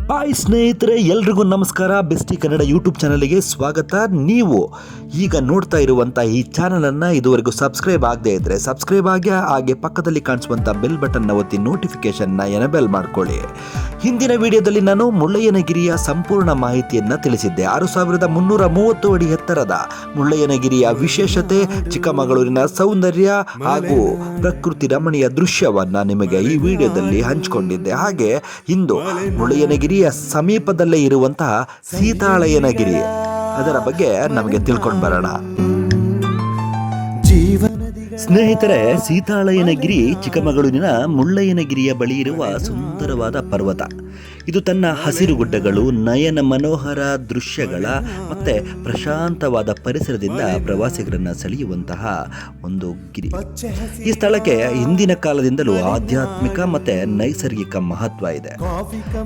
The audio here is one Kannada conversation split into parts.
ಹಾಯ್ ಸ್ನೇಹಿತರೆ, ಎಲ್ರಿಗೂ ನಮಸ್ಕಾರ. ಬೆಸ್ಟಿ ಕನ್ನಡ ಯೂಟ್ಯೂಬ್ ಚಾನಲ್ಗೆ ಸ್ವಾಗತ. ನೀವು ಈಗ ನೋಡ್ತಾ ಇರುವಂಥ ಈ ಚಾನಲನ್ನು ಇದುವರೆಗೂ ಸಬ್ಸ್ಕ್ರೈಬ್ ಆಗದೇ ಇದ್ದರೆ ಸಬ್ಸ್ಕ್ರೈಬ್ ಆಗಿ, ಹಾಗೆ ಪಕ್ಕದಲ್ಲಿ ಕಾಣಿಸುವಂಥ ಬೆಲ್ ಬಟನ್ನ ಒತ್ತಿ ನೋಟಿಫಿಕೇಷನ್ನ ಎನೇಬಲ್ ಮಾಡ್ಕೊಳ್ಳಿ. ಹಿಂದಿನ ವಿಡಿಯೋದಲ್ಲಿ ನಾನು ಮುಳ್ಳಯ್ಯನಗಿರಿಯ ಸಂಪೂರ್ಣ ಮಾಹಿತಿಯನ್ನು ತಿಳಿಸಿದ್ದೆ. 6330 ಅಡಿ ಎತ್ತರದ ಮುಳ್ಳಯ್ಯನಗಿರಿಯ ವಿಶೇಷತೆ, ಚಿಕ್ಕಮಗಳೂರಿನ ಸೌಂದರ್ಯ ಹಾಗೂ ಪ್ರಕೃತಿ ರಮಣೀಯ ದೃಶ್ಯವನ್ನು ನಿಮಗೆ ಈ ವಿಡಿಯೋದಲ್ಲಿ ಹಂಚಿಕೊಂಡಿದ್ದೆ. ಹಾಗೆ ಇಂದು ಮುಳ್ಳಯ್ಯನಗಿರಿಯ ಸಮೀಪದಲ್ಲೇ ಇರುವಂತಹ ಸೀತಾಳಯ್ಯನಗಿರಿ, ಅದರ ಬಗ್ಗೆ ನಮಗೆ ತಿಳ್ಕೊಂಡು ಬರೋಣ. ಸ್ನೇಹಿತರೆ, ಸೀತಾಳಯ್ಯನಗಿರಿ ಚಿಕ್ಕಮಗಳೂರಿನ ಮುಳ್ಳಯ್ಯನಗಿರಿಯ ಬಳಿ ಇರುವ ಸುಂದರವಾದ ಪರ್ವತ. ಇದು ತನ್ನ ಹಸಿರು ಗುಡ್ಡಗಳು, ನಯನ ಮನೋಹರ ದೃಶ್ಯಗಳ ಮತ್ತು ಪ್ರಶಾಂತವಾದ ಪರಿಸರದಿಂದ ಪ್ರವಾಸಿಗರನ್ನು ಸೆಳೆಯುವಂತಹ ಒಂದು ಗಿರಿ. ಈ ಸ್ಥಳಕ್ಕೆ ಹಿಂದಿನ ಕಾಲದಿಂದಲೂ ಆಧ್ಯಾತ್ಮಿಕ ಮತ್ತು ನೈಸರ್ಗಿಕ ಮಹತ್ವ ಇದೆ.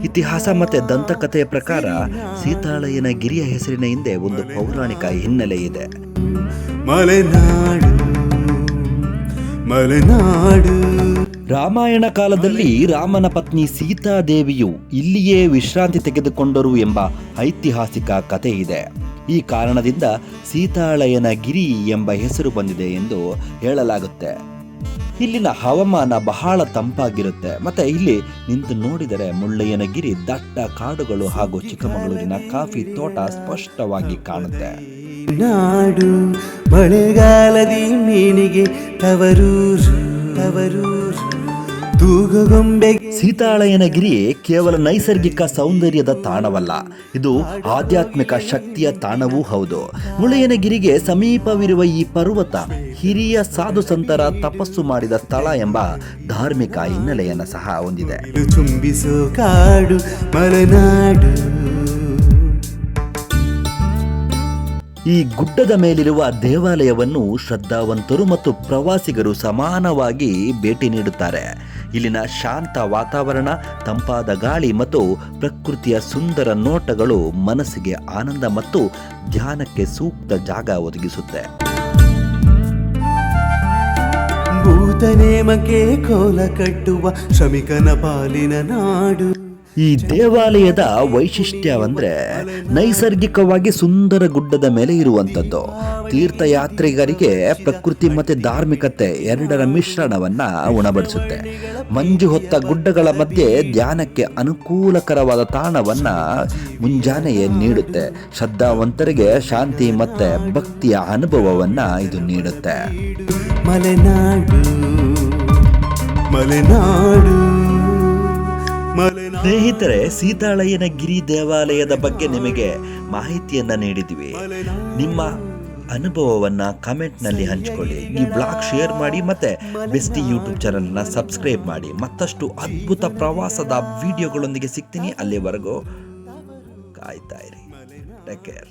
ಇತಿಹಾಸ ಮತ್ತು ದಂತಕಥೆಯ ಪ್ರಕಾರ ಸೀತಾಳಯ್ಯನಗಿರಿಯ ಹೆಸರಿನ ಹಿಂದೆ ಒಂದು ಪೌರಾಣಿಕ ಹಿನ್ನೆಲೆ ಇದೆ. ಮಲೆನಾಡು ರಾಮಾಯಣ ಕಾಲದಲ್ಲಿ ರಾಮನ ಪತ್ನಿ ಸೀತಾದೇವಿಯು ಇಲ್ಲಿಯೇ ವಿಶ್ರಾಂತಿ ತೆಗೆದುಕೊಂಡರು ಎಂಬ ಐತಿಹಾಸಿಕ ಕಥೆ ಇದೆ. ಈ ಕಾರಣದಿಂದ ಸೀತಾಳಯ್ಯನಗಿರಿ ಎಂಬ ಹೆಸರು ಬಂದಿದೆ ಎಂದು ಹೇಳಲಾಗುತ್ತೆ. ಇಲ್ಲಿನ ಹವಾಮಾನ ಬಹಳ ತಂಪಾಗಿರುತ್ತೆ. ಮತ್ತೆ ಇಲ್ಲಿ ನಿಂತು ನೋಡಿದರೆ ಮುಳ್ಳಯ್ಯನಗಿರಿ, ದಟ್ಟ ಕಾಡುಗಳು ಹಾಗೂ ಚಿಕ್ಕಮಗಳೂರಿನ ಕಾಫಿ ತೋಟ ಸ್ಪಷ್ಟವಾಗಿ ಕಾಣುತ್ತೆ. ನಾಡು ಮಳೆಗಾಲದಿ ಮೀನಿಗೆ ತವರೂರು ತೂಗುಗೊಂಬೆ. ಸೀತಾಳಯ್ಯನಗಿರಿ ಕೇವಲ ನೈಸರ್ಗಿಕ ಸೌಂದರ್ಯದ ತಾಣವಲ್ಲ, ಇದು ಆಧ್ಯಾತ್ಮಿಕ ಶಕ್ತಿಯ ತಾಣವೂ ಹೌದು. ಮುಳ್ಳಯ್ಯನಗಿರಿಗೆ ಸಮೀಪವಿರುವ ಈ ಪರ್ವತ ಹಿರಿಯ ಸಾಧು ಸಂತರ ತಪಸ್ಸು ಮಾಡಿದ ಸ್ಥಳ ಎಂಬ ಧಾರ್ಮಿಕ ಹಿನ್ನೆಲೆಯನ್ನು ಸಹ ಹೊಂದಿದೆ. ಚುಂಬಿಸೋ ಕಾಡು ಮಲೆನಾಡು. ಈ ಗುಡ್ಡದ ಮೇಲಿರುವ ದೇವಾಲಯವನ್ನು ಶ್ರದ್ಧಾವಂತರು ಮತ್ತು ಪ್ರವಾಸಿಗರು ಸಮಾನವಾಗಿ ಭೇಟಿ ನೀಡುತ್ತಾರೆ. ಇಲ್ಲಿನ ಶಾಂತ ವಾತಾವರಣ, ತಂಪಾದ ಗಾಳಿ ಮತ್ತು ಪ್ರಕೃತಿಯ ಸುಂದರ ನೋಟಗಳು ಮನಸ್ಸಿಗೆ ಆನಂದ ಮತ್ತು ಧ್ಯಾನಕ್ಕೆ ಸೂಕ್ತ ಜಾಗ ಒದಗಿಸುತ್ತೆ. ಭೂತನೇಮಕ್ಕೆ ಕೋಲ ಕಟ್ಟುವ ಶ್ರಮಿಕನ ಪಾಲಿನ ನಾಡು. ಈ ದೇವಾಲಯದ ವೈಶಿಷ್ಟ್ಯವಂದ್ರೆ ನೈಸರ್ಗಿಕವಾಗಿ ಸುಂದರ ಗುಡ್ಡದ ಮೇಲೆ ಇರುವಂಥದ್ದು. ತೀರ್ಥಯಾತ್ರಿಗರಿಗೆ ಪ್ರಕೃತಿ ಮತ್ತು ಧಾರ್ಮಿಕತೆ ಎರಡರ ಮಿಶ್ರಣವನ್ನ ಉಣಬಡಿಸುತ್ತೆ. ಮಂಜು ಹೊತ್ತ ಗುಡ್ಡಗಳ ಮಧ್ಯೆ ಧ್ಯಾನಕ್ಕೆ ಅನುಕೂಲಕರವಾದ ತಾಣವನ್ನ ಮುಂಜಾನೆಯೇ ನೀಡುತ್ತೆ. ಶ್ರದ್ಧಾವಂತರಿಗೆ ಶಾಂತಿ ಮತ್ತೆ ಭಕ್ತಿಯ ಅನುಭವವನ್ನ ಇದು ನೀಡುತ್ತೆ. ಮಲೆನಾಡು ಮಲೆನಾಡು. ಸ್ನೇಹಿತರೆ, ಸೀತಾಳಯ್ಯನಗಿರಿ ದೇವಾಲಯದ ಬಗ್ಗೆ ನಿಮಗೆ ಮಾಹಿತಿಯನ್ನ ನೀಡಿದ್ವಿ. ನಿಮ್ಮ ಅನುಭವವನ್ನ ಕಮೆಂಟ್ನಲ್ಲಿ ಹಂಚಿಕೊಳ್ಳಿ. ಈ ಬ್ಲಾಗ್ ಶೇರ್ ಮಾಡಿ ಮತ್ತೆ ಬೆಸ್ಟಿ ಯೂಟ್ಯೂಬ್ ಚಾನಲ್ನ ಸಬ್ಸ್ಕ್ರೈಬ್ ಮಾಡಿ. ಮತ್ತಷ್ಟು ಅದ್ಭುತ ಪ್ರವಾಸದ ವಿಡಿಯೋಗಳೊಂದಿಗೆ ಸಿಗ್ತೀನಿ. ಅಲ್ಲಿವರೆಗೂ ಕಾಯ್ತಾ ಇರಿ. Take care.